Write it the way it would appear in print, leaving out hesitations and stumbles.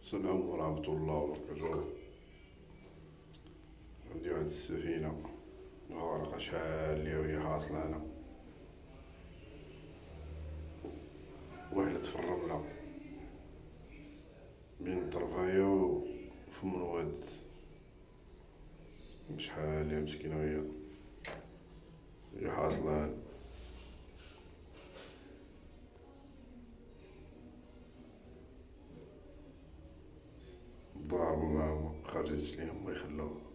السلام ورحمة الله وبركاته. عندي واحد السفينة غارقة شالية وهي حاصلة هنا، وحلت في الرملة بين الطرفاية وفم الواد. شحال هي مسكينة وهي حاصلة هنا. الدار ما خرجتش ليهم ما يخلوها.